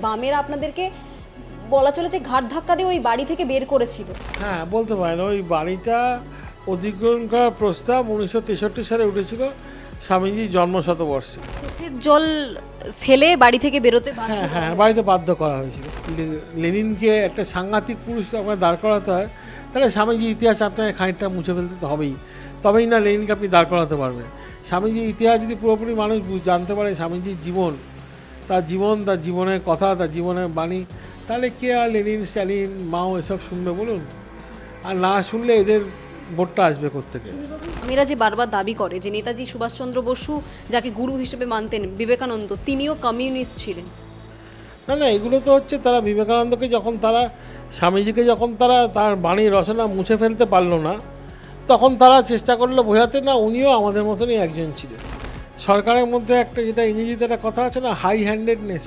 বামেরা আপনাদেরকে বলা চলে যে ঘাট ধাক্কা দিয়ে ওই বাড়ি থেকে বের করেছিল। হ্যাঁ, বলতে পারেন। ওই বাড়িটা অধিগ্রহণ করার প্রস্তাব 1963 সালে উঠেছিল স্বামীজির জন্মশতবর্ষে। চোখের জল ফেলে বাড়ি থেকে বেরোতে বাধ্য হ্যাঁ করা হ্যাঁ, হয়। বাড়িতে বাধ্য করা হয়েছিল। লেনিনকে একটা সাংঘাতিক পুরুষ আপনার দাঁড় করাতে হয়, তাহলে স্বামীজির ইতিহাস আপনাকে খানিকটা মুছে ফেলতে তো হবেই, তবেই না লেনিনকে আপনি দাঁড় করাতে পারবেন। স্বামীজির ইতিহাস যদি পুরোপুরি মানুষ জানতে পারে, স্বামীজির জীবন, তার জীবনের কথা, তার জীবনের বাণী, তাহলে কে আর লেনিন, স্ট্যালিন, মাও এসব শুনবে বলুন? আর না শুনলে এদের ভোটটা আসবে কোত্থেকে? মেয়েরা যে বারবার দাবি করে যে নেতাজি সুভাষচন্দ্র বসু যাকে গুরু হিসেবে মানতেন বিবেকানন্দ, তিনিও কমিউনিস্ট ছিলেন। না না, এগুলো তো হচ্ছে তারা বিবেকানন্দকে যখন তারা স্বামীজিকে যখন তারা তার বাণী রচনা মুছে ফেলতে পারলো না, তখন তারা চেষ্টা করলো বোঝাতে না উনিও আমাদের মতনই একজন ছিলেন। সরকারের মধ্যে একটা, যেটা ইংরেজিতে একটা কথা আছে না, হাই হ্যান্ডেডনেস,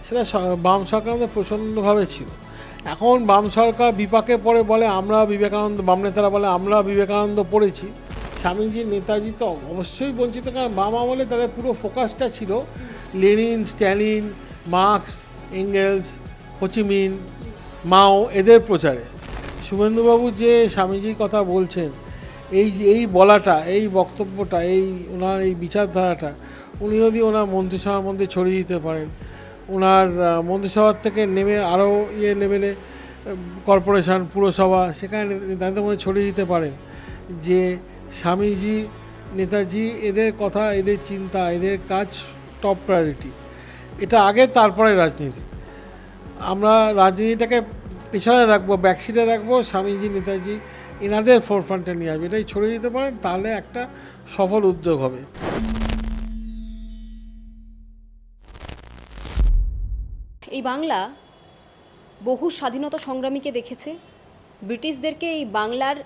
সেটা বাম সরকারের মধ্যে প্রচণ্ডভাবে ছিল। এখন বাম সরকার বিপাকে পড়ে বলে আমরা বিবেকানন্দ, বাম নেতারা বলে আমরা বিবেকানন্দ পড়েছি, স্বামীজি নেতাজি তো অবশ্যই বঞ্চিত। কারণ বাম আমলে তাদের পুরো ফোকাসটা ছিল Lenin, Stalin, Marx, Engels, Ho Chi Minh, Mao, এদের প্রচারে। শুভেন্দুবাবু যে স্বামীজির কথা বলছেন, এই বলাটা, এই বক্তব্যটা, ওনার এই বিচারধারাটা উনি যদি ওনার মন্ত্রিসভার মধ্যে ছড়িয়ে দিতে পারেন, ওনার মন্ত্রিসভার থেকে নেমে আরও লেভেলে কর্পোরেশন, পুরসভা, সেখানে তাদের মধ্যে ছড়িয়ে দিতে পারেন যে স্বামীজি, নেতাজি, এদের কথা, এদের চিন্তা, এদের কাজ টপ প্রায়োরিটি, এটা আগে, তারপরে রাজনীতি। আমরা রাজনীতিটাকে পিছনে রাখবো, ব্যাকসিটে রাখবো, স্বামীজি, নেতাজি এনাদের ফোরফ্রন্টে নিয়ে আসবে, এটাই ছড়িয়ে দিতে পারেন, তাহলে একটা সফল উদ্যোগ হবে। এই বাংলা বহু স্বাধীনতা সংগ্রামীকে দেখেছে। ব্রিটিশদেরকে এই বাংলার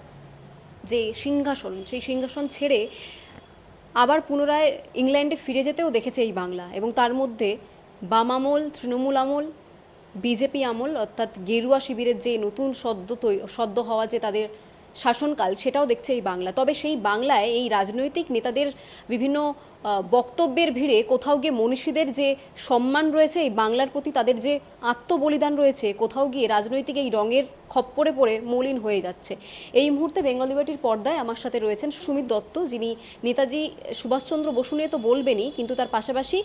যে সিংহাসন, সেই সিংহাসন ছেড়ে আবার পুনরায় ইংল্যান্ডে ফিরে যেতেও দেখেছে এই বাংলা। এবং তার মধ্যে বাম আমল, তৃণমূল আমল, বিজেপি আমল, অর্থাৎ গেরুয়া শিবিরের যে নতুন সদ্য হওয়া যে তাদের শাসনকাল, সেটাও দেখছে এই বাংলা। তবে সেই বাংলায় এই রাজনৈতিক নেতাদের বিভিন্ন বক্তব্যের ভিড়ে কোথাও গিয়ে মনীষীদের যে সম্মান রয়েছে, এই বাংলার প্রতি তাদের যে আত্মবলিদান রয়েছে, কোথাও গিয়ে রাজনৈতিক এই রঙের খপ্পরে পড়ে মলিন হয়ে যাচ্ছে। এই মুহূর্তে বেঙ্গল লিবার্টির পর্দায় আমার সাথে রয়েছেন সুমিত দত্ত, যিনি নেতাজি সুভাষচন্দ্র বসু নিয়ে তো বলবেনই, কিন্তু তার পাশাপাশি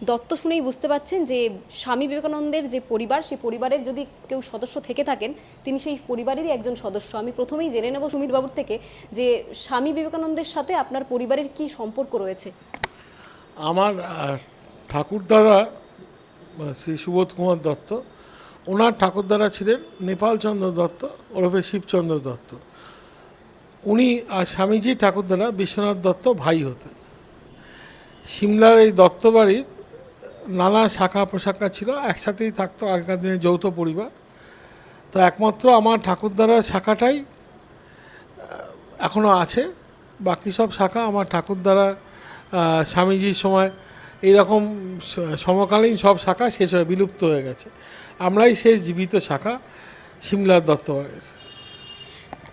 দত্ত শুনেই বুঝতে পাচ্ছেন যে স্বামী বিবেকানন্দের যে পরিবার, সেই পরিবারের যদি কেউ সদস্য থেকে থাকেন, তিনি সেই পরিবারেরই একজন সদস্য। আমি প্রথমেই জেনে নেব সুমিতবাবুর থেকে যে স্বামী বিবেকানন্দের সাথে আপনার পরিবারের কি সম্পর্ক রয়েছে। আমার ঠাকুরদাদা শ্রী সুবোধ কুমার দত্ত, ওনার ঠাকুরদাদা ছিলেন নেপালচন্দ্র দত্ত ওরফে শিবচন্দ্র দত্ত। উনি আর স্বামীজি ঠাকুরদাদা বিশ্বনাথ দত্ত ভাই হতেন। সিমলার এই দত্ত বাড়ির নানা শাখা প্রশাখা ছিল, একসাথেই থাকতো আগেকার দিনে যৌথ পরিবার। তো একমাত্র আমার ঠাকুরদাদার শাখাটাই এখনও আছে, বাকি সব শাখা আমার ঠাকুরদাদা স্বামীজির সময় এইরকম সমকালীন সব শাখা শেষ হয়ে বিলুপ্ত হয়ে গেছে। আমরাই শেষ জীবিত শাখা সিমলার দত্তবাড়ির।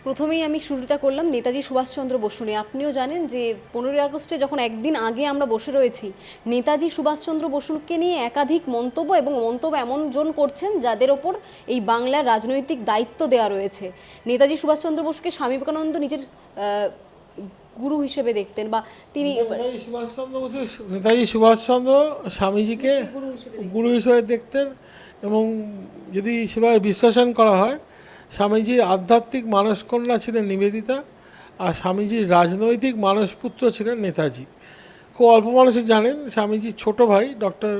প্রথমেই আমি শুরুটা করলাম নেতাজি সুভাষচন্দ্র বসু নিয়ে। আপনিও জানেন যে 15ই আগস্টে যখন একদিন আগে আমরা বসে রয়েছি, নেতাজি সুভাষচন্দ্র বসুকে নিয়ে একাধিক মন্তব্য, এবং মন্তব্য এমনজন করছেন যাদের ওপর এই বাংলার রাজনৈতিক দায়িত্ব দেওয়া রয়েছে। নেতাজি সুভাষচন্দ্র বসুকে স্বামী বিবেকানন্দ নিজের গুরু হিসেবে দেখতেন, বা তিনি নেতাজি সুভাষচন্দ্র স্বামীজিকে গুরু হিসেবে দেখতেন, এবং যদি সেভাবে বিশ্লেষণ করা হয়, স্বামীজির আধ্যাত্মিক মানসকন্যা ছিলেন নিবেদিতা, আর স্বামীজির রাজনৈতিক মানসপুত্র ছিলেন নেতাজি। খুব অল্প মানুষই জানেন, স্বামীজির ছোট ভাই ডক্টর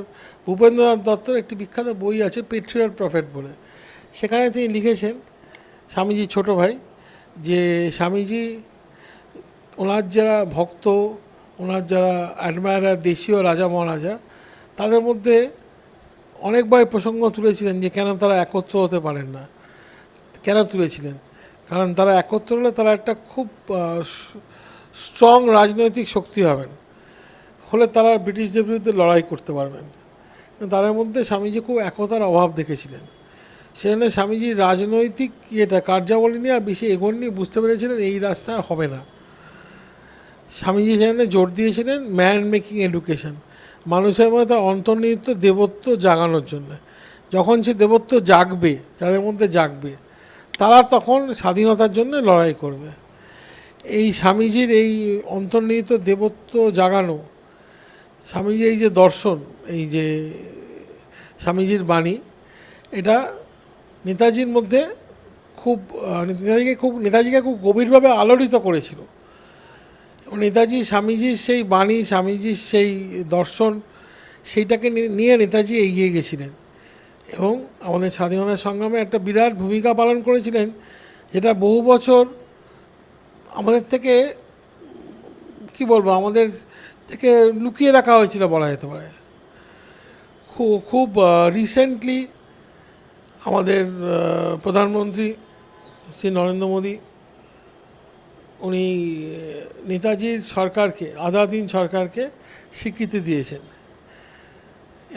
ভূপেন্দ্রনাথ দত্তর একটি বিখ্যাত বই আছে পেট্রিয়ট প্রফেট বলে। সেখানে তিনি লিখেছেন, স্বামীজির ছোট ভাই, যে স্বামীজি, ওনার যারা ভক্ত, ওনার যারা অ্যাডমায়ারার, দেশীয় রাজা মহারাজা, তাদের মধ্যে অনেকবার প্রসঙ্গ তুলেছিলেন যে কেন তারা একত্র হতে পারেন না। কেন তুলেছিলেন? কারণ তারা একত্র হলে তারা একটা খুব স্ট্রং রাজনৈতিক শক্তি হলে তারা ব্রিটিশদের বিরুদ্ধে লড়াই করতে পারবেন। তাদের মধ্যে স্বামীজি খুব একতার অভাব দেখেছিলেন। সেখানে স্বামীজির রাজনৈতিক কার্যাবলী নিয়ে আর বেশি এগোননি, বুঝতে পেরেছিলেন এই রাস্তা হবে না। স্বামীজি সেখানে জোর দিয়েছিলেন ম্যান মেকিং এডুকেশন। মানুষের মধ্যে অন্তর্নিহিত দেবত্ব জাগানোর জন্য। যখন সে দেবত্ব জাগবে, যাদের মধ্যে জাগবে, তারা তখন স্বাধীনতার জন্য লড়াই করবে। এই স্বামীজির এই অন্তর্নিহিত দেবত্ব জাগানো, স্বামীজির এই যে দর্শন, এই যে স্বামীজির বাণী, এটা নেতাজির মধ্যে নেতাজিকে খুব গভীরভাবে আলোড়িত করেছিল। এবং নেতাজি স্বামীজির সেই বাণী, স্বামীজির সেই দর্শন, সেইটাকে নিয়ে নেতাজি এগিয়ে গেছিলেন এবং আমাদের স্বাধীনতা সংগ্রামে একটা বিরাট ভূমিকা পালন করেছিলেন, যেটা বহু বছর আমাদের থেকে আমাদের থেকে লুকিয়ে রাখা হয়েছিল বলা যেতে পারে। খুব রিসেন্টলি আমাদের প্রধানমন্ত্রী শ্রী নরেন্দ্র মোদী, উনি নেতাজির সরকারকে, আজাদিন সরকারকে স্বীকৃতি দিয়েছেন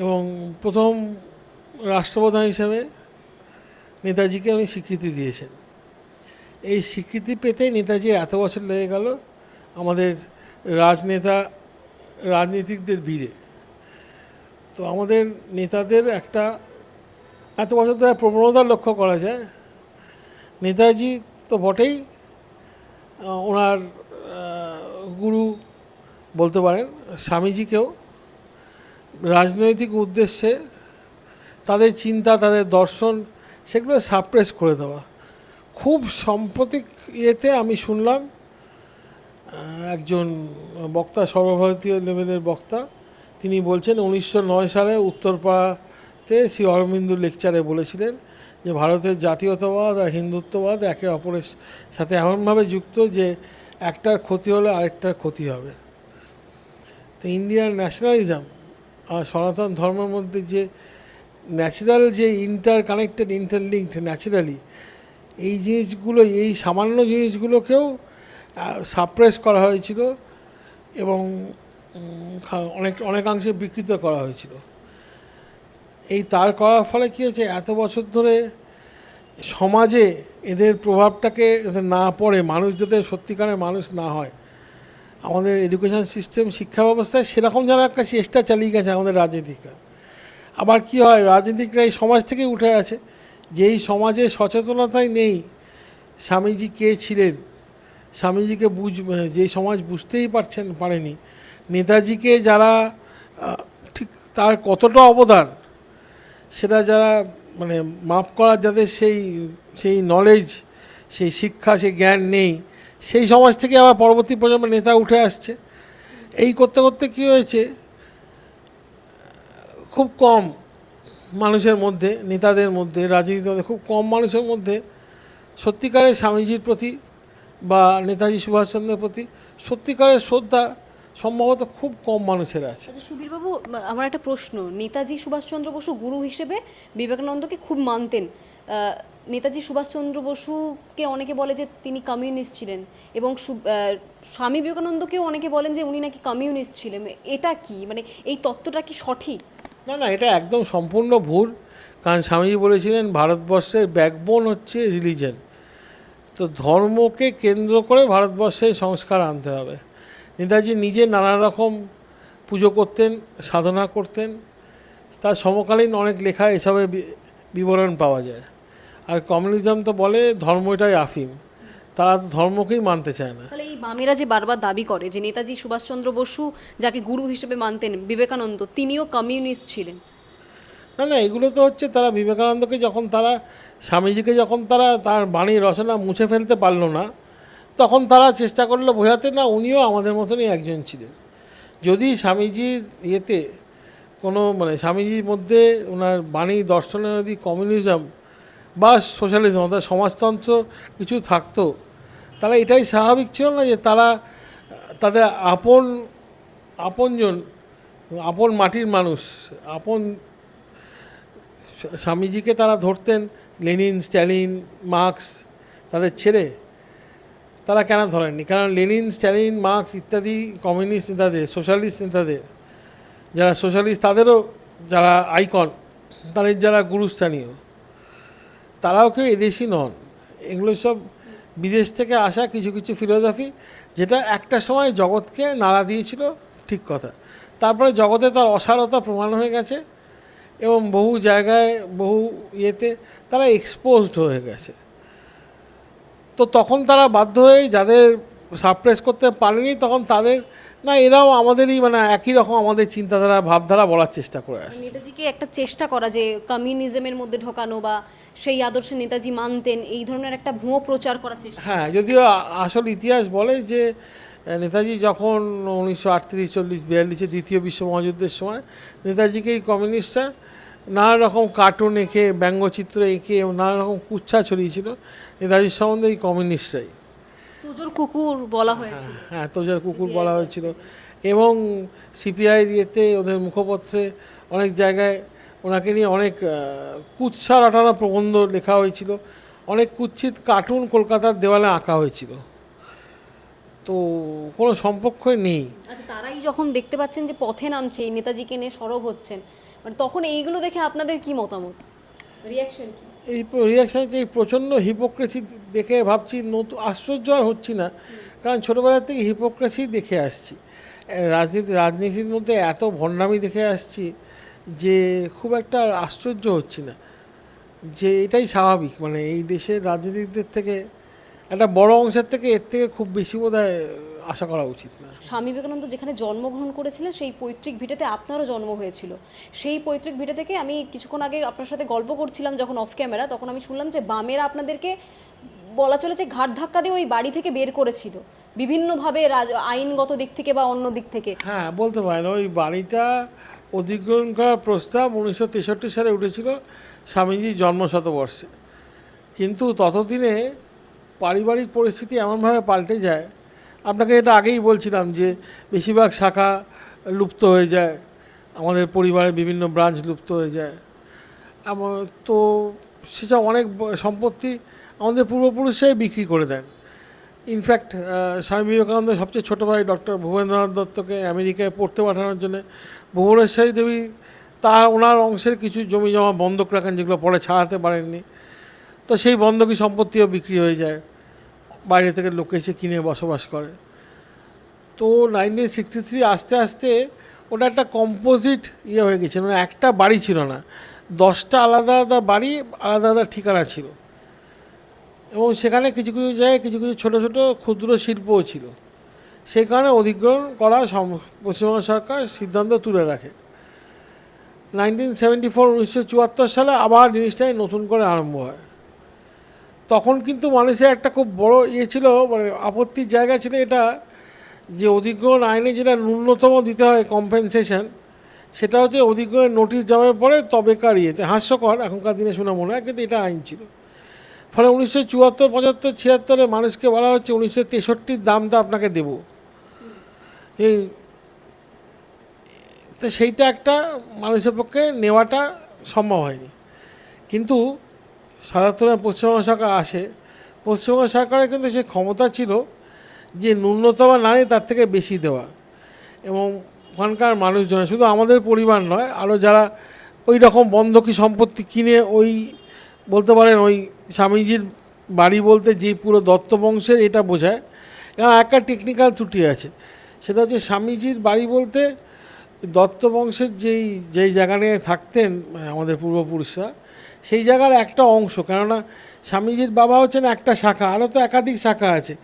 এবং প্রথম রাষ্ট্রপ্রধান হিসেবে নেতাজিকে উনি স্বীকৃতি দিয়েছেন। এই স্বীকৃতি পেতে নেতাজি এত বছর লেগে গেল আমাদের রাজনীতিকদের ভিড়ে। তো আমাদের নেতাদের একটা এত বছর ধরে প্রবণতা লক্ষ্য করা যায়। নেতাজি তো বটেই, ওনার গুরু বলতে পারেন, স্বামীজিকেও রাজনৈতিক উদ্দেশ্যে তাদের চিন্তা, তাদের দর্শন, সেগুলো সাপ্রেস করে দেওয়া। খুব সাম্প্রতিক ইয়েতে আমি শুনলাম একজন বক্তা, সর্বভারতীয় লেভেলের বক্তা, তিনি বলছেন 1909 সালে উত্তরপাড়াতে শ্রী অরবিন্দু লেকচারে বলেছিলেন যে ভারতের জাতীয়তাবাদ আর হিন্দুত্ববাদ একে অপরের সাথে এমনভাবে যুক্ত যে একটার ক্ষতি হলে আরেকটার ক্ষতি হবে। তো ইন্ডিয়ান ন্যাশনালিজম আর সনাতন ধর্মের মধ্যে যে ন্যাচারাল, যে ইন্টারকানেক্টেড, ইন্টারলিঙ্কড ন্যাচারালি, এই জিনিসগুলো, এই সামান্য জিনিসগুলোকেও সাপ্রেস করা হয়েছিল এবং অনেকাংশে বিকৃত করা হয়েছিল। এই তার করার ফলে কী হয়েছে, এত বছর ধরে সমাজে এদের প্রভাবটাকে যাতে না পড়ে, মানুষ যাতে সত্যিকারের মানুষ না হয়, আমাদের এডুকেশান সিস্টেম, শিক্ষা ব্যবস্থায় সেরকম যেন একটা চেষ্টা চালিয়ে গেছে আমাদের রাজনীতিকরা। আবার কি হয়, রাজনীতিকরা এই সমাজ থেকেই উঠে আছে, যেই সমাজে সচেতনতাই নেই স্বামীজি কে ছিলেন, স্বামীজিকে যেই সমাজ বুঝতেই পারেনি, নেতাজিকে যারা ঠিক তার কতটা অবদান সেটা যারা মাপ করার, যাদের সেই নলেজ, সেই শিক্ষা, সেই জ্ঞান নেই, সেই সমাজ থেকে আবার পরবর্তী প্রজন্মের নেতা উঠে আসছে। এই করতে করতে কী হয়েছে, খুব কম মানুষের মধ্যে, নেতাদের মধ্যে, রাজনীতিতে খুব কম মানুষের মধ্যে সত্যিকারের স্বামীজির প্রতি বা নেতাজি সুভাষচন্দ্রের প্রতি সত্যিকারের শ্রদ্ধা সম্ভবত খুব কম মানুষের আছে। আচ্ছা সুবীরবাবু, আমার একটা প্রশ্ন, নেতাজি সুভাষচন্দ্র বসু গুরু হিসেবে বিবেকানন্দকে খুব মানতেন। নেতাজি সুভাষচন্দ্র বসুকে অনেকে বলে যে তিনি কমিউনিস্ট ছিলেন এবং স্বামী বিবেকানন্দকেও অনেকে বলেন যে উনি নাকি কমিউনিস্ট ছিলেন। এটা কি, এই তত্ত্বটা কি সঠিক? না, এটা একদম সম্পূর্ণ ভুল। কারণ স্বামীজি বলেছিলেন ভারতবর্ষের ব্যাকবোন হচ্ছে রিলিজন। তো ধর্মকে কেন্দ্র করে ভারতবর্ষে সংস্কার আনতে হবে। নেতাজি নিজে নানা রকম পুজো করতেন, সাধনা করতেন, তার সমকালীন অনেক লেখা এসবের বিবরণ পাওয়া যায়। আর কমিউনিজম তো বলে ধর্মটাই আফিম, তারা তো ধর্মকেই মানতে চায় না। তাহলে এই বামেরা যে বারবার দাবি করে যে নেতাজি সুভাষচন্দ্র বসু যাকে গুরু হিসেবে মানতেন বিবেকানন্দ, তিনিও কমিউনিস্ট ছিলেন। না, এগুলো তো হচ্ছে তারা বিবেকানন্দকে স্বামীজিকে যখন তার বাণী রচনা মুছে ফেলতে পারলো না, তখন তারা চেষ্টা করলো বোঝাতে, না উনিও আমাদের মতনই একজন ছিলেন। যদি স্বামীজির ইয়েতে কোনো স্বামীজির মধ্যে ওনার বাণী দর্শনে যদি কমিউনিজম বা সোশ্যালিজম অর্থাৎ সমাজতন্ত্র কিছু থাকতো, তাহলে এটাই স্বাভাবিক ছিল না যে তারা তাদের আপন মাটির মানুষ, স্বামীজিকে তারা ধরতেন, লেনিন, স্ট্যালিন, মার্কস, তাদের ছেড়ে তারা কেন ধরেননি? কারণ লেনিন, স্ট্যালিন, মার্কস ইত্যাদি কমিউনিস্ট নেতাদের, সোশ্যালিস্ট নেতাদের, যারা সোশ্যালিস্ট তাদেরও যারা আইকন, তাদের যারা গুরুস্থানীয়, তারাও কেউ এদেশি নন। এগুলো সব বিদেশ থেকে আসা কিছু কিছু ফিলোসফি, যেটা একটা সময় জগৎকে নাড়া দিয়েছিল, ঠিক কথা। তারপরে জগতে তার অসারতা প্রমাণ হয়ে গেছে এবং বহু জায়গায় বহু ইয়েতে তারা এক্সপোজড হয়ে গেছে। তো তখন তারা বাধ্য হয়ে যাদের সাপ্রেস করতে পারেনি তখন তাদের না এরাও আমাদেরই মানে একই রকম আমাদের চিন্তাধারা ভাবধারা বলার চেষ্টা করে আসছে। নেতাজিকে একটা চেষ্টা করা যে কমিউনিজমের মধ্যে ঢোকানো বা সেই আদর্শে নেতাজি মানতেন এই ধরনের একটা ভুয়ো প্রচার করার চেষ্টা। হ্যাঁ, যদিও আসল ইতিহাস বলে যে নেতাজি যখন 1938-40-42 দ্বিতীয় বিশ্ব মহাযুদ্ধের সময় নেতাজিকেই কমিউনিস্টরা নানা রকম কার্টুন এঁকে ব্যঙ্গচিত্র এঁকে এবং নানা রকম কুচ্ছা ছড়িয়েছিল নেতাজির সম্বন্ধে এই কমিউনিস্টরাই। তুজোর কুকুর বলা হয়েছে। হ্যাঁ, তোজার কুকুর বলা হয়েছিল এবং সিপিআই ইয়েতে ওদের মুখপত্রে অনেক জায়গায় ওনাকে নিয়ে অনেক কুৎসা রটানো প্রবন্ধ লেখা হয়েছিল, অনেক কুৎসিত কার্টুন কলকাতার দেওয়ালে আঁকা হয়েছিল। তো কোনো সম্পর্কই নেই। আচ্ছা, তারাই যখন দেখতে পাচ্ছেন যে পথে নামছে এই নেতাজিকে নিয়ে সরব হচ্ছেন, মানে তখন এইগুলো দেখে আপনাদের কি মতামত, রিয়াকশন কি? এই রিয়াকশন হচ্ছে এই প্রচণ্ড হিপোক্রেসি দেখে ভাবছি নতুন আশ্চর্য আর হচ্ছি না, কারণ ছোটোবেলা থেকে হিপোক্রেসি দেখে আসছি, রাজনীতির মধ্যে এত ভণ্ডামি দেখে আসছি যে খুব একটা আশ্চর্য হচ্ছি না, যে এটাই স্বাভাবিক। মানে এই দেশের রাজনীতিকদের থেকে একটা বড় অংশের থেকে এর থেকে খুব বেশি বোধহয় আশা করা উচিত না। স্বামী বিবেকানন্দ যেখানে জন্মগ্রহণ করেছিলেন সেই পৈতৃক ভিটেতে আপনারও জন্ম হয়েছিল। সেই পৈতৃক ভিটে থেকে আমি কিছুক্ষণ আগে আপনার সাথে গল্প করছিলাম যখন অফ ক্যামেরা, তখন আমি শুনলাম যে বামেরা আপনাদেরকে বলা চলে যে ঘাট ধাক্কা দিয়ে ওই বাড়ি থেকে বের করেছিল বিভিন্নভাবে, আইনগত দিক থেকে বা অন্য দিক থেকে। হ্যাঁ, বলতে পারেন ওই বাড়িটা অধিগ্রহণ করার প্রস্তাব 1963 সালে উঠেছিল স্বামীজির জন্মশতবর্ষে, কিন্তু ততদিনে পারিবারিক পরিস্থিতি এমনভাবে পাল্টে যায়, আপনাকে এটা আগেই বলছিলাম যে বেশিরভাগ শাখা লুপ্ত হয়ে যায়, আমাদের পরিবারের বিভিন্ন ব্রাঞ্চ লুপ্ত হয়ে যায়। তো সেসব অনেক সম্পত্তি আমাদের পূর্বপুরুষরাই বিক্রি করে দেন। ইনফ্যাক্ট স্বামী বিবেকানন্দের সবচেয়ে ছোটো ভাই ডক্টর ভূপেন্দ্রনাথ দত্তকে আমেরিকায় পড়তে পাঠানোর জন্য ভুবনেশ্বরী দেবী ওনার অংশের কিছু জমি জমা বন্ধক রাখেন, যেগুলো পরে ছাড়াতে পারেননি। তো সেই বন্ধকি সম্পত্তিও বিক্রি হয়ে যায়, বাইরে থেকে লোকে এসে কিনে বসবাস করে। তো 1963 আস্তে আস্তে ওটা একটা কম্পোজিট ইয়ে হয়ে গেছে, মানে একটা বাড়ি ছিল না, 10টা আলাদা আলাদা বাড়ি, আলাদা আলাদা ঠিকানা ছিল, এবং সেখানে কিছু কিছু জায়গায় কিছু কিছু ছোটো ছোটো ক্ষুদ্র শিল্পও ছিল। সেই কারণে অধিগ্রহণ করা পশ্চিমবঙ্গ সরকার সিদ্ধান্ত তুলে রাখে। 1974 সালে আবার জিনিসটাই নতুন করে আরম্ভ হয়। তখন কিন্তু মানুষের একটা খুব বড় ইয়ে ছিল, মানে আপত্তির জায়গা ছিল এটা, যে অধিগ্রহণ আইনে যেটা ন্যূনতম দিতে হয় কম্পেনসেশন, সেটা হচ্ছে অধিগ্রহণের নোটিশ যাওয়ার পরে তবেকার ইয়েতে, হাস্যকর এখনকার দিনে শুনে মনে হয়, কিন্তু এটা আইন ছিল। ফলে 1974, 75, 76 মানুষকে বলা হচ্ছে 1963 দামটা আপনাকে দেব। এই তো সেইটা একটা মানুষের পক্ষে নেওয়াটা সম্ভব হয়নি। কিন্তু 77 পশ্চিমবঙ্গ সরকার আসে, পশ্চিমবঙ্গ সরকারের কিন্তু সে ক্ষমতা ছিল যে ন্যূনতম নাই তার থেকে বেশি দেওয়া, এবং ওখানকার মানুষজন, শুধু আমাদের পরিবার নয়, আরও যারা ওই রকম বন্ধকি সম্পত্তি কিনে ওই বলতে পারেন ওই স্বামীজির বাড়ি বলতে যে পুরো দত্ত বংশের এটা বোঝায়। কারণ একটা টেকনিক্যাল ত্রুটি আছে, সেটা হচ্ছে স্বামীজির বাড়ি বলতে দত্ত বংশের যেই জায়গা নিয়ে থাকতেন আমাদের পূর্বপুরুষরা, সেই জায়গার একটা অংশ। কেননা স্বামীজির বাবা হচ্ছেন একটা শাখা, আরও তো একাধিক শাখা আছে,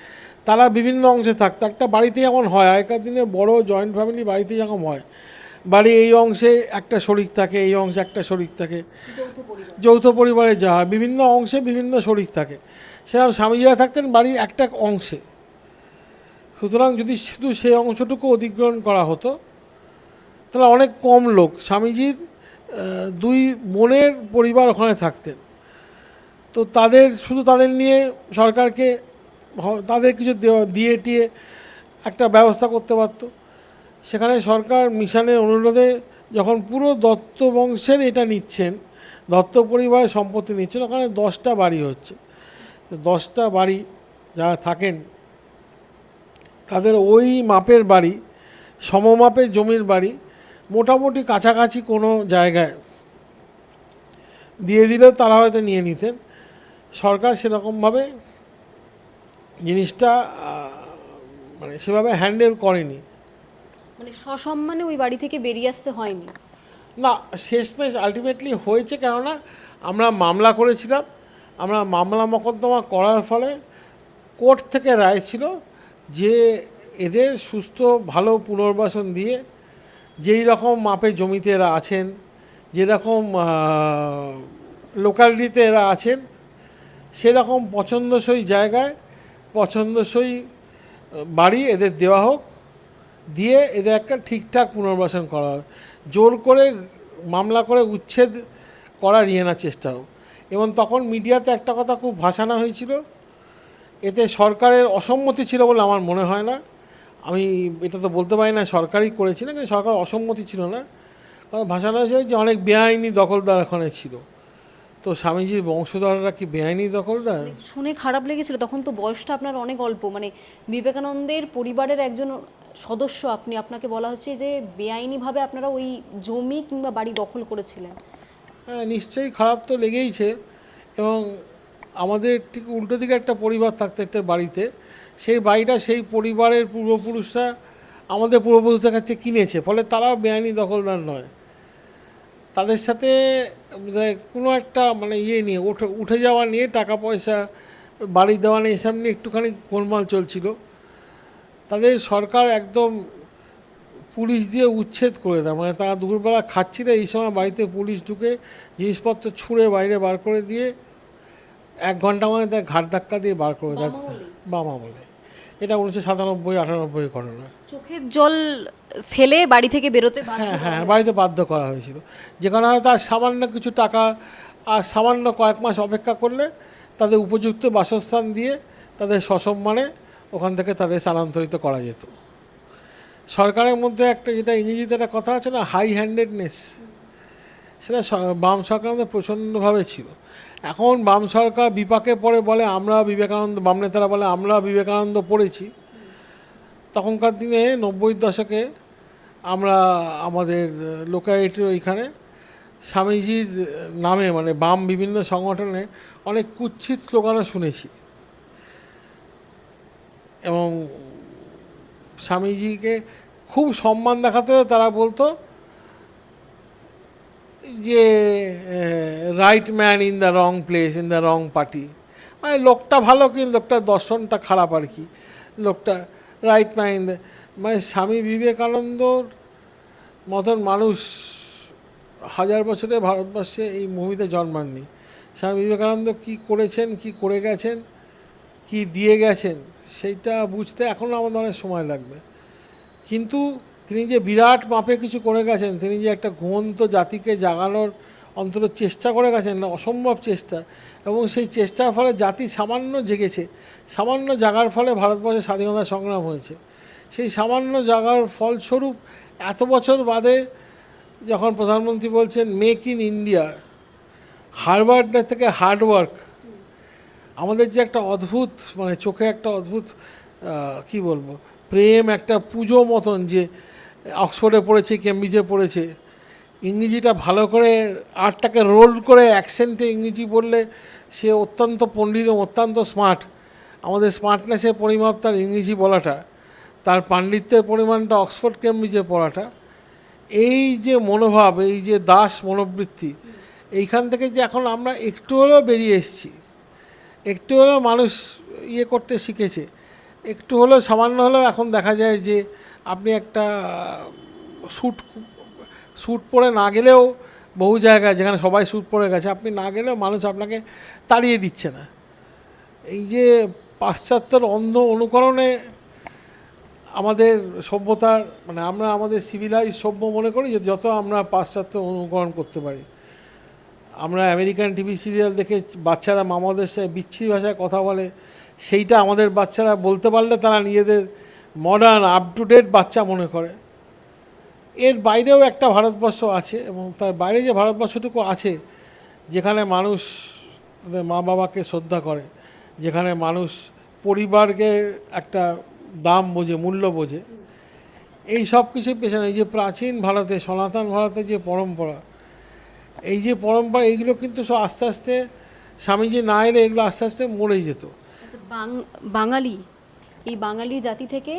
তারা বিভিন্ন অংশে থাকতো। একটা বাড়িতে যখন হয়, আগেকার দিনে বড় জয়েন্ট ফ্যামিলি বাড়িতে যখন হয়, বাড়ি এই অংশে একটা শরিক থাকে, এই অংশে একটা শরিক থাকে, যৌথ পরিবারে যা হয় বিভিন্ন অংশে বিভিন্ন শরিক থাকে, সেরকম স্বামীজিরা থাকতেন বাড়ির একটা অংশে। সুতরাং যদি শুধু সেই অংশটুকু অধিগ্রহণ করা হতো তাহলে অনেক কম লোক, স্বামীজির 2 বোনের পরিবার ওখানে থাকতেন, তো শুধু তাদের নিয়ে সরকারকে তাদের কিছু দিয়ে টিয়ে একটা ব্যবস্থা করতে পারত। সেখানে সরকার মিশনের অনুরোধে যখন পুরো দত্ত বংশের এটা নিচ্ছেন, দত্ত পরিবারের সম্পত্তি নিচ্ছেন, ওখানে 10টা বাড়ি হচ্ছে। তো 10টা বাড়ি যারা থাকেন তাদের ওই মাপের বাড়ি, সমমাপের জমির বাড়ি মোটামুটি কাছাকাছি কোনো জায়গায় দিয়ে দিলেও তারা হয়তো নিয়ে নিতেন। সরকার সেরকমভাবে জিনিসটা মানে সেভাবে হ্যান্ডেল করেনি। মানে সসম্মানে ওই বাড়ি থেকে বেরিয়ে আসতে হয়নি। না, শেষমেশ আলটিমেটলি হয়েছে, কেননা আমরা মামলা করেছিলাম। আমরা মামলা মোকদ্দমা করার ফলে কোর্ট থেকে রায় ছিল যে এদের সুস্থ ভালো পুনর্বাসন দিয়ে যেই রকম মাপে জমিতে এরা আছেন, যেরকম লোকালিটিতে এরা আছেন, সেরকম পছন্দসই জায়গায় পছন্দসই বাড়ি এদের দেওয়া হোক, দিয়ে এদের একটা ঠিকঠাক পুনর্বাসন করা হয়, জোর করে মামলা করে উচ্ছেদ করা নিয়ে না চেষ্টা হোক। এবং তখন মিডিয়াতে একটা কথা খুব ভাসানো হয়েছিল, এতে সরকারের অসম্মতি ছিল বলে আমার মনে হয় না। আমি এটা তো বলতে পারি না সরকারই করেছিল, কিন্তু সরকার অসম্মতি ছিল না। ভাসানো হয়েছে যে অনেক বেআইনি দখলদার ওখানে ছিল। তো স্বামীজির বংশধররা কি বেআইনি দখলদার? শুনে খারাপ লেগেছিল, তখন তো বয়সটা আপনার অনেক অল্প, মানে বিবেকানন্দের পরিবারের একজন সদস্য আপনি, আপনাকে বলা হচ্ছে যে বেআইনিভাবে আপনারা ওই জমি কিংবা বাড়ি দখল করেছিলেন। হ্যাঁ, নিশ্চয়ই খারাপ তো লেগেইছে। এবং আমাদের ঠিক উল্টো দিকে একটা পরিবার থাকতে একটা বাড়িতে, সেই বাড়িটা সেই পরিবারের পূর্বপুরুষরা আমাদের পূর্বপুরুষদের কাছে কিনেছে, ফলে তারাও বেআইনি দখলদার নয়। তাদের সাথে কোনো একটা মানে ইয়ে নিয়ে উঠে যাওয়া নিয়ে, টাকা পয়সা বাড়ি দেওয়া নিয়ে, এসব নিয়ে একটুখানি গোলমাল চলছিল। তাদের সরকার একদম পুলিশ দিয়ে উচ্ছেদ করে দেয়, মানে তারা দুপুরবেলা খাচ্ছিল, এই সময় বাড়িতে পুলিশ ঢুকে জিনিসপত্র ছুঁড়ে বাইরে বার করে দিয়ে 1 ঘন্টা মধ্যে তার ঘাট ধাক্কা দিয়ে বার করে দেয় বাম আমলে। এটা 1997-98 ঘটনা। চোখের জল ফেলে বাড়ি থেকে বেরোতে হ্যাঁ হ্যাঁ, বাড়িতে বাধ্য করা হয়েছিল, যেখানে হয়তো আর সামান্য কিছু টাকা আর সামান্য কয়েক মাস অপেক্ষা করলে তাদের উপযুক্ত বাসস্থান দিয়ে তাদের সসম্মানে ওখান থেকে তাদের স্থানান্তরিত করা যেত। সরকারের মধ্যে একটা, যেটা ইংরেজিতে একটা কথা আছে না, হাই হ্যান্ডেডনেস, সেটা বাম সরকারের মধ্যে প্রচণ্ডভাবে ছিল। এখন বাম সরকার বিপাকে পড়ে বলে আমরা বিবেকানন্দ, বাম নেতারা বলে আমরা বিবেকানন্দ পড়েছি। তখনকার দিনে 90-র দশকে আমরা আমাদের লোকালিটির ওইখানে স্বামীজির নামে মানে বাম বিভিন্ন সংগঠনে অনেক কুৎসিত স্লোগানও শুনেছি। এবং স্বামীজিকে খুব সম্মান দেখাতে হলে তারা বলতো যে right man in the wrong place in the wrong party, মানে লোকটা ভালো কিন্তু লোকটার দর্শনটা খারাপ আর কি, লোকটা রাইট ম্যান ইন দ্য, মানে স্বামী বিবেকানন্দর মতন মানুষ 1000 বছরে ভারতবর্ষে এই ভূমিতে জন্মাননি। স্বামী বিবেকানন্দ কী করেছেন, কী করে গেছেন, কি দিয়ে গেছেন, সেইটা বুঝতে এখনও আমাদের অনেক সময় লাগবে। কিন্তু তিনি যে বিরাট মাপে কিছু করে গেছেন, তিনি যে একটা ঘুমন্ত জাতিকে জাগানোর অন্তত চেষ্টা করে গেছেন, না অসম্ভব চেষ্টা, এবং সেই চেষ্টার ফলে জাতি সামান্য জেগেছে, সামান্য জাগার ফলে ভারতবর্ষের স্বাধীনতা সংগ্রাম হয়েছে। সেই সামান্য জাগার ফলস্বরূপ এত বছর বাদে যখন প্রধানমন্ত্রী বলছেন মেক ইন ইন্ডিয়া, হার্ভার্ডের থেকে হার্ডওয়ার্ক, আমাদের যে একটা অদ্ভুত মানে চোখে একটা অদ্ভুত কি বলবো প্রেম, একটা পুজো মতন, যে অক্সফোর্ডে পড়েছে, কেমব্রিজে পড়েছে, ইংরেজিটা ভালো করে আর্টটাকে রোল করে অ্যাকসেন্টে ইংরেজি বললে সে অত্যন্ত পণ্ডিত, অত্যন্ত স্মার্ট। আমাদের স্মার্টনেসের পরিমাপ তার ইংরেজি বলাটা, তার পাণ্ডিত্যের পরিমাণটা অক্সফোর্ড কেমব্রিজে পড়াটা, এই যে মনোভাব, এই যে দাস মনোবৃত্তি, এইখান থেকে যে এখন আমরা একটু হলেও বেরিয়ে এসেছি, একটু হলেও মানুষ ইয়ে করতে শিখেছে, একটু হলেও সামান্য হলেও এখন দেখা যায় যে আপনি একটা স্যুট পরে না গেলেও, বহু জায়গায় যেখানে সবাই স্যুট পরে গেছে, আপনি না গেলেও মানুষ আপনাকে তাড়িয়ে দিচ্ছে না। এই যে পাশ্চাত্যের অন্ধ অনুকরণে আমাদের সভ্যতার মানে আমরা আমাদের সিভিলাইজ সভ্য মনে করি যে যত আমরা পাশ্চাত্য অনুকরণ করতে পারি। আমরা আমেরিকান টিভি সিরিয়াল দেখে বাচ্চারা মামাদের সাথে বিচ্ছিরি ভাষায় কথা বলে, সেইটা আমাদের বাচ্চারা বলতে পারলে তারা নিজেদের মডার্ন আপ টু ডেট বাচ্চা মনে করে। এর বাইরেও একটা ভারতবর্ষ আছে, এবং তার বাইরে যে ভারতবর্ষটুকু আছে যেখানে মানুষ তাদের মা বাবাকে শ্রদ্ধা করে, যেখানে মানুষ পরিবারকে একটা দাম বোঝে, মূল্য বোঝে, এই সব কিছুর পেছনে এই যে প্রাচীন ভারতে, সনাতন ভারতের যে পরম্পরা, এই যে পরম্পরা, এইগুলো কিন্তু সব আস্তে আস্তে স্বামীজি না এলে এগুলো আস্তে আস্তে মরে যেত। আচ্ছা, বাঙালি, এই বাঙালি জাতি থেকে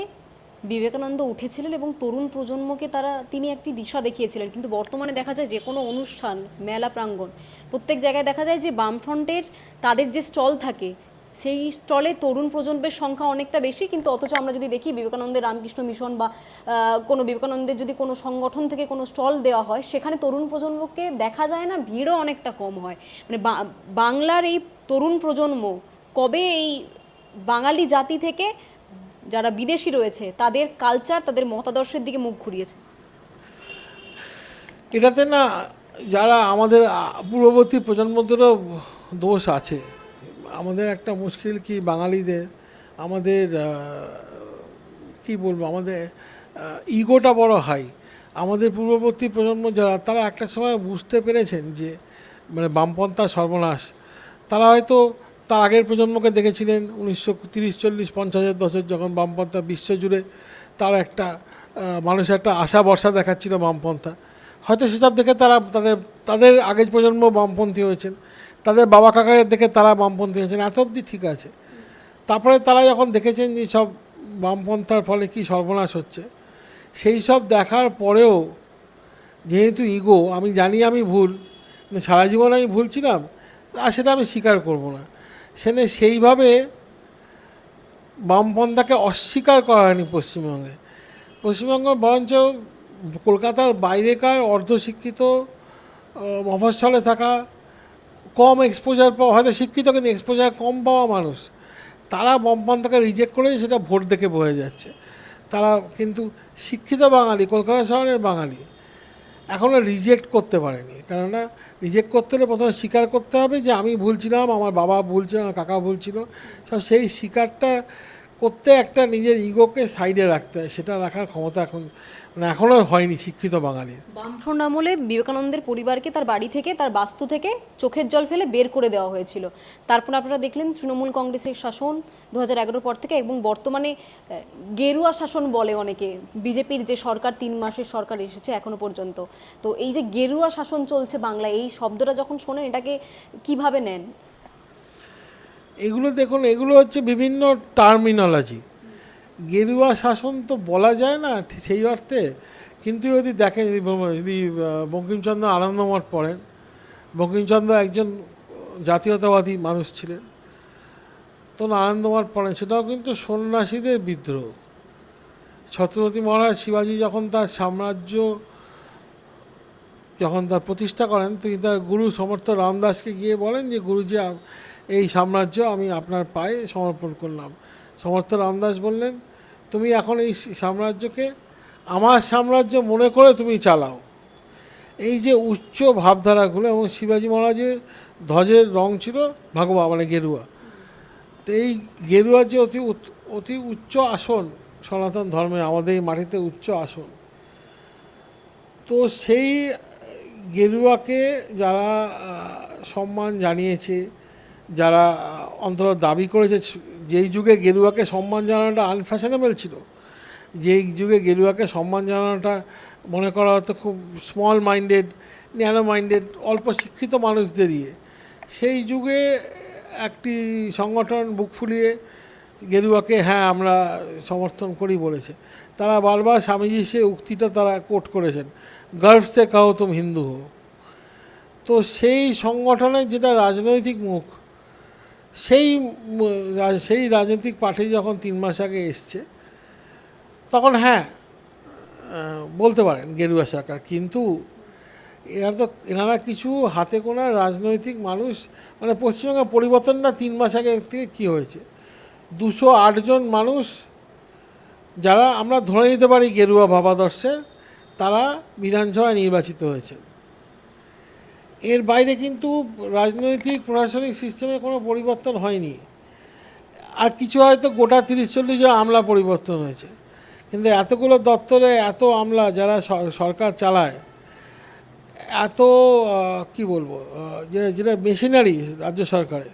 বিবেকানন্দ উঠেছিলেন এবং তরুণ প্রজন্মকে তিনি একটি দিশা দেখিয়েছিলেন, কিন্তু বর্তমানে দেখা যায় যে কোনো অনুষ্ঠান, মেলা প্রাঙ্গণ, প্রত্যেক জায়গায় দেখা যায় যে বামফ্রন্টের তাদের যে স্টল থাকে সেই স্টলে তরুণ প্রজন্মের সংখ্যা অনেকটা বেশি, কিন্তু অথচ আমরা যদি দেখি বিবেকানন্দের রামকৃষ্ণ মিশন বা কোনো বিবেকানন্দের যদি কোনো সংগঠন থেকে কোনো স্টল দেওয়া হয়, সেখানে তরুণ প্রজন্মকে দেখা যায় না, ভিড়ও অনেকটা কম হয়। মানে বাংলার এই তরুণ প্রজন্ম কবে এই বাঙালি জাতি থেকে যারা বিদেশি রয়েছে তাদের কালচার, তাদের মতাদর্শের দিকে মুখ ঘুরিয়েছে? এটাতে না যারা আমাদের পূর্ববর্তী প্রজন্মদেরও দোষ আছে। আমাদের একটা মুশকিল কি বাঙালিদের, আমাদের কি বলবো, আমাদের ইগোটা বড় হাই। আমাদের পূর্ববর্তী প্রজন্ম যারা, তারা একটা সময় বুঝতে পেরেছেন যে মানে বামপন্থা সর্বনাশ। তারা হয়তো তার আগের প্রজন্মকে দেখেছিলেন 1930-40-50-এর দশক, যখন বামপন্থা বিশ্বজুড়ে তার একটা মানুষের একটা আশা ভরসা দেখাচ্ছিল বামপন্থা। হয়তো সেসব দেখে তারা তাদের আগের প্রজন্ম বামপন্থী হয়েছেন, তাদের বাবা কাকাদের দেখে তারা বামপন্থী হয়েছেন, এত অবধি ঠিক আছে। তারপরে তারা যখন দেখেছেন যে সব বামপন্থার ফলে কি সর্বনাশ হচ্ছে, সেই সব দেখার পরেও যেহেতু ইগো, আমি জানি আমি ভুল, সারা জীবন আমি ভুল ছিলাম, আর সেটা আমি স্বীকার করব না, সেইভাবে বামপন্থাকে অস্বীকার করা হয়নি পশ্চিমবঙ্গে। পশ্চিমবঙ্গ বরঞ্চ কলকাতার বাইরেকার অর্ধশিক্ষিত মফস্বলে থাকা, কম এক্সপোজার পাওয়া, হয়তো শিক্ষিত কিন্তু এক্সপোজার কম পাওয়া মানুষ, তারা বামপন্থাকে রিজেক্ট করে সেটা ভোট দেখে বয়ে যাচ্ছে। তারা কিন্তু শিক্ষিত বাঙালি, কলকাতা শহরের বাঙালি এখনও রিজেক্ট করতে পারেনি। কেননা রিজেক্ট করতে হলে প্রথমে স্বীকার করতে হবে যে আমি ভুল ছিলাম, আমার বাবা ভুল ছিল, আমার কাকা ভুল ছিল। সব সেই স্বীকারটা করতে একটা নিজের ইগোকে সাইডে রাখতে হয়, সেটা রাখার ক্ষমতা এখনও হয়নি শিক্ষিত বাঙালির। বামফ্রন্ট আমলে বিবেকানন্দের পরিবারকে তার বাড়ি থেকে, তার বাস্তু থেকে চোখের জল ফেলে বের করে দেওয়া হয়েছিল। তারপর আপনারা দেখলেন তৃণমূল কংগ্রেসের শাসন 2011 পর থেকে, এবং বর্তমানে গেরুয়া শাসন বলে অনেকে, বিজেপির যে সরকার 3 মাসের সরকার এসেছে এখনো পর্যন্ত। তো এই যে গেরুয়া শাসন চলছে বাংলায়, এই শব্দটা যখন শোনেন এটাকে কিভাবে নেন? এগুলো দেখুন, এগুলো হচ্ছে বিভিন্ন টার্মিনোলজি। গেরুয়া শাসন তো বলা যায় না সেই অর্থে, কিন্তু যদি দেখেন, যদি বঙ্কিমচন্দ্র আনন্দমঠ পড়েন, বঙ্কিমচন্দ্র একজন জাতীয়তাবাদী মানুষ ছিলেন, তো আনন্দমঠ পড়েন, সেটাও কিন্তু সন্ন্যাসীদের বিদ্রোহ। ছত্রপতি মহারাজ শিবাজী যখন তার সাম্রাজ্য তার প্রতিষ্ঠা করেন, তিনি তার গুরু সমর্থ রামদাসকে গিয়ে বলেন যে গুরুজি, এই সাম্রাজ্য আমি আপনার পায়ে সমর্পণ করলাম। সমর্থ রামদাস বললেন, তুমি এখন এই সাম্রাজ্যকে আমার সাম্রাজ্য মনে করে তুমি চালাও। এই যে উচ্চ ভাবধারাগুলো, এবং শিবাজী মহারাজের ধ্বজের রং ছিল ভাগবা, মানে গেরুয়া। তো এই গেরুয়া যে অতি উচ্চ আসন সনাতন ধর্মে, আমাদের এই মাটিতে উচ্চ আসন, তো সেই গেরুয়াকে যারা সম্মান জানিয়েছে, যারা অন্তত দাবি করেছে, যেই যুগে গেরুয়াকে সম্মান জানানোটা আনফ্যাশনেবল ছিল, যেই যুগে গেরুয়াকে সম্মান জানানোটা মনে করা হতো খুব স্মল মাইন্ডেড, ন্যানো মাইন্ডেড, অল্প শিক্ষিত মানুষদেরই, সেই যুগে একটি সংগঠন বুক ফুলিয়ে গেরুয়াকে হ্যাঁ আমরা সমর্থন করি বলেছে। তারা বারবার স্বামীজি সে উক্তিটা তারা কোট করেছেন, গর্ভ সে কাহো তুম হিন্দু হো। তো সেই সংগঠনের যেটা রাজনৈতিক মুখ, সেই রাজনৈতিক পার্টি যখন 3 মাস আগে এসছে, তখন হ্যাঁ বলতে পারেন গেরুয়া সরকার, কিন্তু এনারা কিছু হাতে গোনা রাজনৈতিক মানুষ, মানে পশ্চিমবঙ্গের পরিবর্তনটা 3 মাস আগে থেকে কী হয়েছে, 208 জন মানুষ যারা আমরা ধরে নিতে পারি গেরুয়া ভাবাদর্শের, তারা বিধানসভায় নির্বাচিত হয়েছে। এর বাইরে কিন্তু রাজনৈতিক প্রশাসনিক সিস্টেমে কোনো পরিবর্তন হয়নি। আর কিছু হয়তো গোটা 30-40 জন আমলা পরিবর্তন হয়েছে, কিন্তু এতগুলো দপ্তরে এত আমলা যারা সরকার চালায়, এত কি বলবো, যেটা মেশিনারি রাজ্য সরকারে,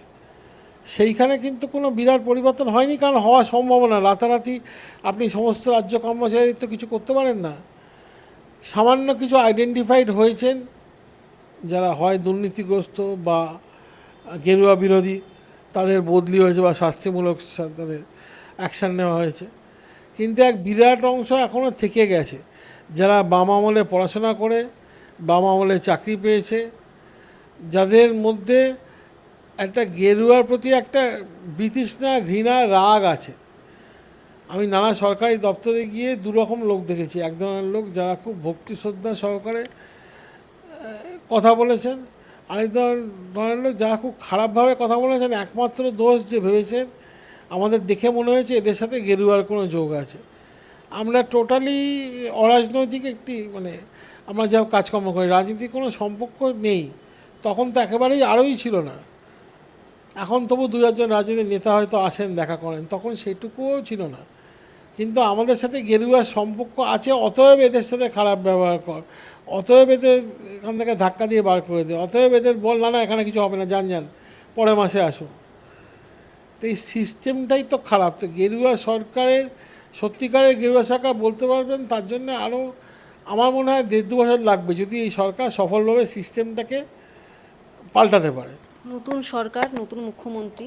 সেইখানে কিন্তু কোনো বিরাট পরিবর্তন হয়নি। কারণ হওয়া সম্ভব না, রাতারাতি আপনি সমস্ত রাজ্য কর্মচারী তো কিছু করতে পারেন না। সামান্য কিছু আইডেন্টিফাইড হয়েছেন যারা হয় দুর্নীতিগ্রস্ত বা গেরুয়া বিরোধী, তাদের বদলি হয়েছে বা শাস্তিমূলক তাদের অ্যাকশান নেওয়া হয়েছে। কিন্তু এক বিরাট অংশ এখনও থেকে গেছে, যারা বাম আমলে পড়াশোনা করে, বাম আমলে চাকরি পেয়েছে, যাদের মধ্যে একটা গেরুয়ার প্রতি একটা বিতৃষ্ণা, ঘৃণা, রাগ আছে। আমি নানা সরকারি দপ্তরে গিয়ে দুরকম লোক দেখেছি। এক ধরনের লোক যারা খুব ভক্তি শ্রদ্ধা সহকারে কথা বলেছেন, আরেক ধরনের লোক যারা খুব খারাপভাবে কথা বলেছেন। একমাত্র দোষ যে ভেবেছেন, আমাদের দেখে মনে হয়েছে এদের সাথে গেরুয়ার কোনো যোগ আছে। আমরা টোটালি অরাজনৈতিক একটি আমরা যা কাজকর্ম করি, রাজনীতির কোনো সম্পর্ক নেই। তখন তো একেবারেই আরোই ছিল না। এখন তবু দু একজন রাজনীতির নেতা হয়তো আসেন, দেখা করেন, তখন সেটুকুও ছিল না। কিন্তু আমাদের সাথে গেরুয়ার সম্পর্ক আছে, অতএব এদের সাথে খারাপ ব্যবহার কর, অতএব এদের এখান থেকে ধাক্কা দিয়ে বার করে দে, অতএব এদের বল না এখানে কিছু হবে না, যান পরের মাসে আসুন। তো এই সিস্টেমটাই তো খারাপ। তো গেরুয়া সরকারের, সত্যিকারের গেরুয়া সরকার বলতে পারবেন, তার জন্য আরও আমার মনে হয় 1.5-2 বছর লাগবে, যদি এই সরকার সফলভাবে সিস্টেমটাকে পাল্টাতে পারে। নতুন সরকার, নতুন মুখ্যমন্ত্রী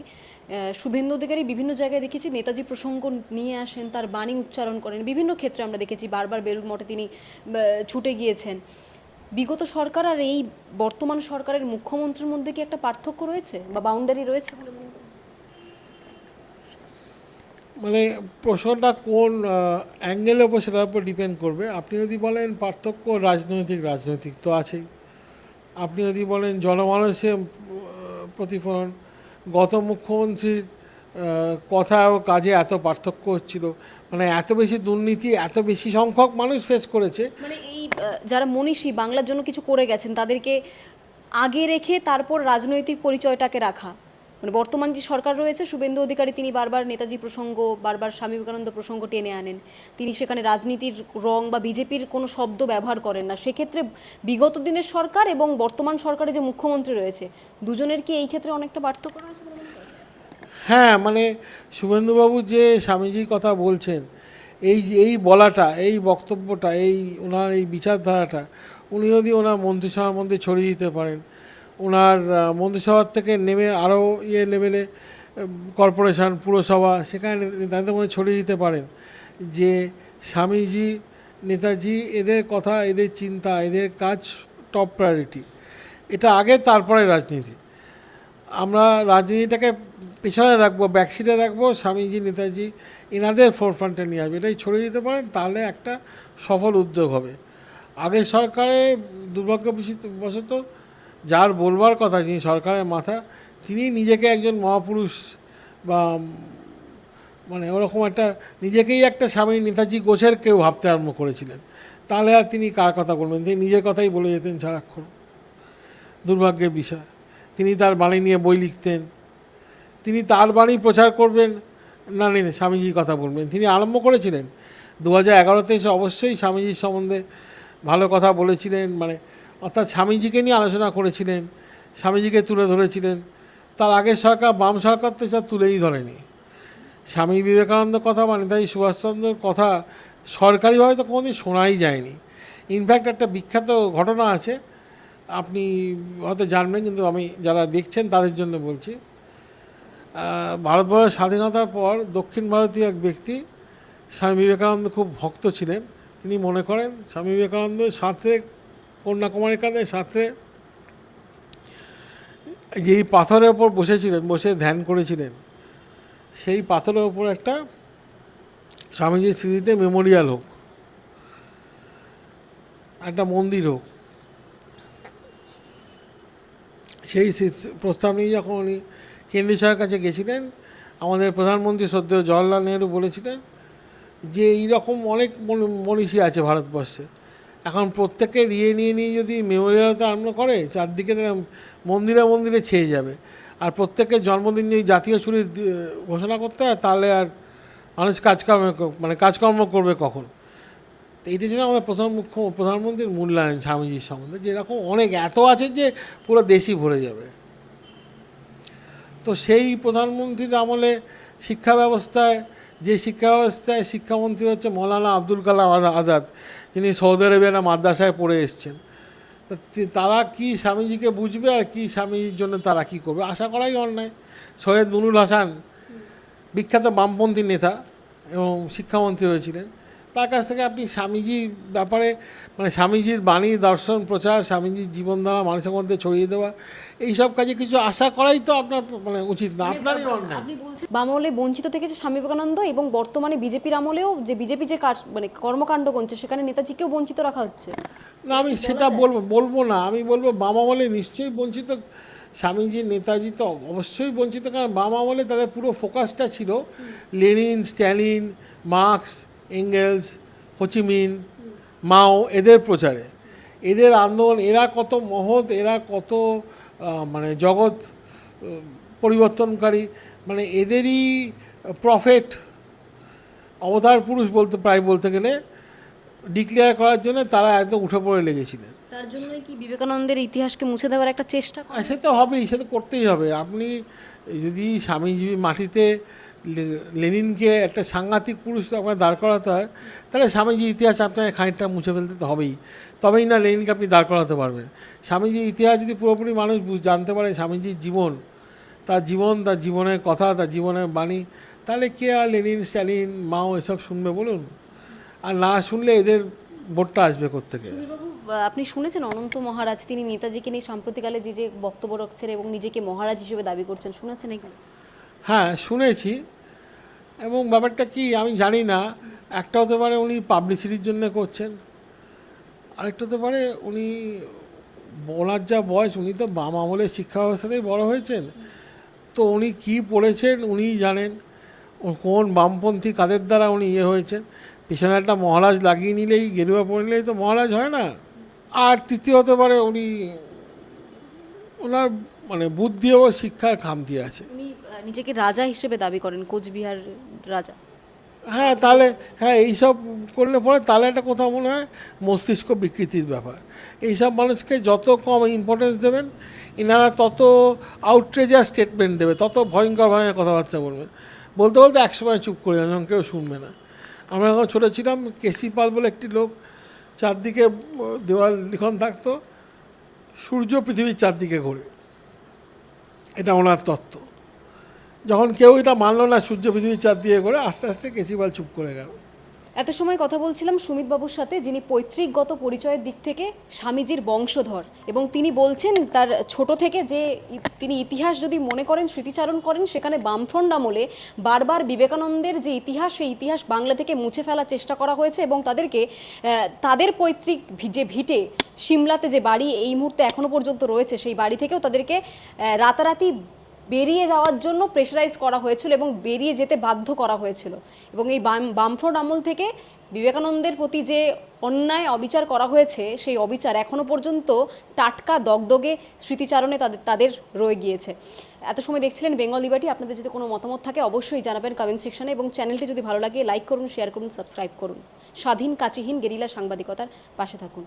শুভেন্দু অধিকারী বিভিন্ন জায়গায় দেখেছি নেতাজি প্রসঙ্গ নিয়ে আসেন, তার বাণী উচ্চারণ করেন। বিভিন্ন ক্ষেত্রে আমরা দেখেছি বারবার বেলুড় মঠে তিনি ছুটে গিয়েছেন। বিগত সরকার আর এই বর্তমান সরকারের মুখ্যমন্ত্রীর মধ্যে কি একটা পার্থক্য রয়েছে বা বাউন্ডারি রয়েছে বলে মনে করেন? প্রশ্নটা কোন অ্যাঙ্গেলের উপর, সেটার উপর ডিপেন্ড করবে। আপনি যদি বলেন পার্থক্য রাজনৈতিক তো আছেই। আপনি যদি বলেন জনমানুষের প্রতিফলন, গত মুখ্যমন্ত্রীর কথা ও কাজে এত পার্থক্য হচ্ছিল, এত বেশি দুর্নীতি এত বেশি সংখ্যক মানুষ ফেস করেছে। এই যারা মনীষী বাংলার জন্য কিছু করে গেছেন তাদেরকে আগে রেখে তারপর রাজনৈতিক পরিচয়টাকে রাখা, বর্তমান যে সরকার রয়েছে শুভেন্দু অধিকারী তিনি বারবার নেতাজি প্রসঙ্গ, বারবার স্বামী বিবেকানন্দ প্রসঙ্গ টেনে আনেন। তিনি সেখানে রাজনীতির রং বা বিজেপির কোনো শব্দ ব্যবহার করেন না। সেক্ষেত্রে বিগত দিনের সরকার এবং বর্তমান সরকারের যে মুখ্যমন্ত্রী রয়েছে, দুজনের কি এই ক্ষেত্রে অনেকটা পার্থক্য রয়েছে? হ্যাঁ, শুভেন্দুবাবু যে স্বামীজির কথা বলছেন, এই বলাটা, এই বক্তব্যটা, ওনার এই বিচারধারাটা উনি যদি ওনার মন্ত্রিসভার মধ্যে ছড়িয়ে দিতে পারেন, ওনার মন্ত্রিসভার থেকে নেমে আরও লেভেলে কর্পোরেশন, পুরসভা, সেখানে তাদের মধ্যে ছড়িয়ে দিতে পারেন যে স্বামীজি, নেতাজি, এদের কথা, এদের চিন্তা, এদের কাজ টপ প্রায়োরিটি, এটা আগে, তারপরে রাজনীতি। আমরা রাজনীতিটাকে পেছনে রাখবো, ব্যাকসিটে রাখবো, স্বামীজি, নেতাজি এনাদের ফোরফ্রন্টে নিয়ে আসবে, এটাই ছড়িয়ে দিতে পারেন, তাহলে একটা সফল উদ্যোগ হবে। আগের সরকারে দুর্ভাগ্যবশত যার বলবার কথা, যিনি সরকারের মাথা, তিনি নিজেকে একজন মহাপুরুষ বা ওরকম একটা নিজেকেই একটা স্বামী নেতাজি গোছের কেউ ভাবতে আরম্ভ করেছিলেন। তাহলে আর তিনি কার কথা বলবেন? তিনি নিজের কথাই বলে যেতেন সারাক্ষণ। দুর্ভাগ্যের বিষয়। তিনি তার বাণী নিয়ে বই লিখতেন, তিনি তার বাণী প্রচার করবেন না, স্বামীজির কথা বলবেন। তিনি আরম্ভ করেছিলেন 2011-তে এসে অবশ্যই স্বামীজির সম্বন্ধে ভালো কথা বলেছিলেন, অর্থাৎ স্বামীজিকে নিয়ে আলোচনা করেছিলেন, স্বামীজিকে তুলে ধরেছিলেন। তার আগের সরকার, বাম সরকার তো সব তুলেই ধরেনি। স্বামী বিবেকানন্দের কথা বা নেতাজি সুভাষচন্দ্রের কথা সরকারিভাবে তো কোনোদিন শোনাই যায়নি। ইনফ্যাক্ট একটা বিখ্যাত ঘটনা আছে, আপনি হয়তো জানবেন, কিন্তু আমি যারা দেখছেন তাদের জন্য বলছি। ভারতবর্ষের স্বাধীনতার পর দক্ষিণ ভারতীয় এক ব্যক্তি, স্বামী বিবেকানন্দ খুব ভক্ত ছিলেন। তিনি মনে করেন স্বামী বিবেকানন্দ সাঁতরে, কন্যাকুমারী কালে সাঁতরে যেই পাথরের ওপর বসেছিলেন, বসে ধ্যান করেছিলেন, সেই পাথরের ওপর একটা স্বামীজির স্মৃতিতে মেমোরিয়াল হোক, একটা মন্দির হোক। সেই প্রস্তাব নিয়ে যখন উনি কেন্দ্রীয় সরকারের কাছে গেছিলেন, আমাদের প্রধানমন্ত্রী শ্রদ্ধেয় জওহরলাল নেহরু বলেছিলেন যে এইরকম অনেক মনীষী আছে ভারতবর্ষে, এখন প্রত্যেককে নিয়ে যদি মেমোরিয়ালটা আরম্ভ করে, চারদিকে মন্দিরে মন্দিরে ছেয়ে যাবে। আর প্রত্যেকের জন্মদিন যদি জাতীয় ছুটির ঘোষণা করতে হয়, তাহলে আর মানুষ কাজকর্ম করবে কখন? তো এইটা ছিল আমাদের প্রধানমন্ত্রীর মূল্যায়ন স্বামীজির সম্বন্ধে, যে এরকম অনেক এত আছে যে পুরো দেশই ভরে যাবে। তো সেই প্রধানমন্ত্রীর আমলে শিক্ষা ব্যবস্থায় শিক্ষামন্ত্রী হচ্ছে মৌলানা আব্দুল কালাম আজাদ, যিনি সৌদি আরবিয়ানা মাদ্রাসায় পড়ে এসছেন। তারা কি স্বামীজিকে বুঝবে আর কি স্বামীজির জন্য তারা কি করবে, আশা করাই অন্যায়। সৈয়দ নুরুল হাসান, বিখ্যাত বামপন্থী নেতা, এবং শিক্ষামন্ত্রী হয়েছিলেন। তার কাছ থেকে আপনি স্বামীজির ব্যাপারে মানে স্বামীজির বাণী দর্শন প্রচার, স্বামীজির জীবনধারা মানুষের মধ্যে ছড়িয়ে দেওয়া, এইসব কাজে কিছু আশা করাই তো আপনার মানে উচিত না, আপনারই অন্যায়। আপনি বলছেন বাম আমলে বঞ্চিত থেকেছে স্বামী বিবেকানন্দ, এবং বর্তমানে বিজেপির আমলেও যে বিজেপি যে কাজ মানে কর্মকাণ্ড করছে সেখানে নেতাজিকেও বঞ্চিত রাখা হচ্ছে। না, আমি সেটা বলবো না, আমি বলবো বাম আমলে নিশ্চয়ই বঞ্চিত, স্বামীজি নেতাজি তো অবশ্যই বঞ্চিত, কারণ বাম আমলে তাদের পুরো ফোকাসটা ছিল Lenin, Stalin, Marx, Engels, Ho Chi Minh, Mao, এদের প্রচারে, এদের আন্দোলন, এরা কত মহৎ, এরা কত মানে জগৎ পরিবর্তনকারী, মানে এদেরই প্রফেট, অবতার পুরুষ বলতে গেলে ডিক্লেয়ার করার জন্য তারা একদম উঠে পড়ে লেগেছিলেন। তার জন্যই কি বিবেকানন্দের ইতিহাসকে মুছে দেওয়ার একটা চেষ্টা করে? সে তো হবেই, সে তো করতেই হবে। আপনি যদি স্বামীজি মাটিতে লেনিনকে একটা সাংঘাতিক পুরুষ আপনার দাঁড় করাতে হয়, তাহলে স্বামীজির ইতিহাস আপনাকে খানিকটা মুছে ফেলতে তো হবেই, তবেই না লেনিনকে আপনি দাঁড় করাতে পারবেন। স্বামীজির ইতিহাস যদি পুরোপুরি মানুষ জানতে পারে, স্বামীজির জীবন, তার জীবনের কথা, তার জীবনের বাণী, তাহলে কে আর লেনিন, স্ট্যালিন, মাও এসব শুনবে বলুন? আর না শুনলে এদের ভোটটা আসবে কোত্থেকে? বাবু, আপনি শুনেছেন অনন্ত মহারাজ তিনি নেতাজিকে নিয়ে সাম্প্রতিককালে যে যে বক্তব্য রাখছেন এবং নিজেকে মহারাজ হিসেবে দাবি করছেন, শুনেছেন এগুলো? হ্যাঁ, শুনেছি। এবং ব্যাপারটা কি আমি জানি না, একটা হতে পারে উনি পাবলিসিটির জন্য করছেন, আরেকটা হতে পারে উনি, ওনার যা বয়স, উনি তো বাম আমলের শিক্ষা ব্যবস্থাতেই বড় হয়েছেন, তো উনি কী পড়েছেন উনিই জানেন, কোন বামপন্থী কাদের দ্বারা উনি হয়েছেন। পিছনে একটা মহারাজ লাগিয়ে নিলেই, গেরুয়া পরে নিলেই তো মহারাজ হয় না। আর তৃতীয় হতে পারে উনি, ওনার মানে বুদ্ধি ও শিক্ষার খামতি আছে। উনি নিজেকে রাজা হিসেবে দাবি করেন, কোচবিহার রাজা। হ্যাঁ, তাহলে হ্যাঁ, এইসব করলে পরে তাহলে একটা কোথাও মনে হয় মস্তিষ্ক বিকৃতির ব্যাপার। এইসব মানুষকে যত কম ইম্পর্টেন্স দেবেন, এনারা তত আউটরেজার স্টেটমেন্ট দেবে, তত ভয়ঙ্কর ভয়ঙ্কর কথাবার্তা বলবে। বলতে বলতে একসময় চুপ করে যাবে, যখন কেউ শুনবে না। আমরা যখন ছোটো ছিলাম, কেসি পাল বলে একটি লোক, চারদিকে দেওয়াল লিখন থাকতো, সূর্য পৃথিবীর চারদিকে ঘোরে, এটা ওনার তত্ত্ব। যখন কেউ এটা মানলো না, সূর্য পৃথিবীর চার দিয়ে করে, আস্তে আস্তে কেসিপাল চুপ করে গেল। এত সময় কথা বলছিলাম সুমিতবাবুর সাথে, যিনি পৈতৃকগত পরিচয়ের দিক থেকে স্বামীজির বংশধর, এবং তিনি বলছেন তার ছোট থেকে যে তিনি ইতিহাস যদি মনে করেন, স্মৃতিচারণ করেন, সেখানে বামফ্রন্ট আমলে বারবার বিবেকানন্দের যে ইতিহাস, সেই ইতিহাস বাংলা থেকে মুছে ফেলার চেষ্টা করা হয়েছে, এবং তাদেরকে তাদের পৈতৃক যে ভিটে সিমলাতে যে বাড়ি এই মুহূর্তে এখনও পর্যন্ত রয়েছে, সেই বাড়ি থেকেও তাদেরকে রাতারাতি বেরিয়ে যাওয়ার জন্য প্রেশারাইজ করা হয়েছিল এবং বেরিয়ে যেতে বাধ্য করা হয়েছিল। এবং এই বামফ্রন্ট আমল থেকে বিবেকানন্দের প্রতি যে অন্যায় অবিচার করা হয়েছে, সেই অবিচার এখনও পর্যন্ত টাটকা দগদগে স্মৃতিচারণে তাদের রয়ে গিয়েছে। এত সময় দেখছিলেন বেঙ্গল লিবার্টি। আপনাদের যদি কোনো মতামত থাকে অবশ্যই জানাবেন কমেন্ট সেকশনে, এবং চ্যানেলটি যদি ভালো লাগে লাইক করুন, শেয়ার করুন, সাবস্ক্রাইব করুন। স্বাধীন, কাচিহীন গেরিলা সাংবাদিকতার পাশে থাকুন।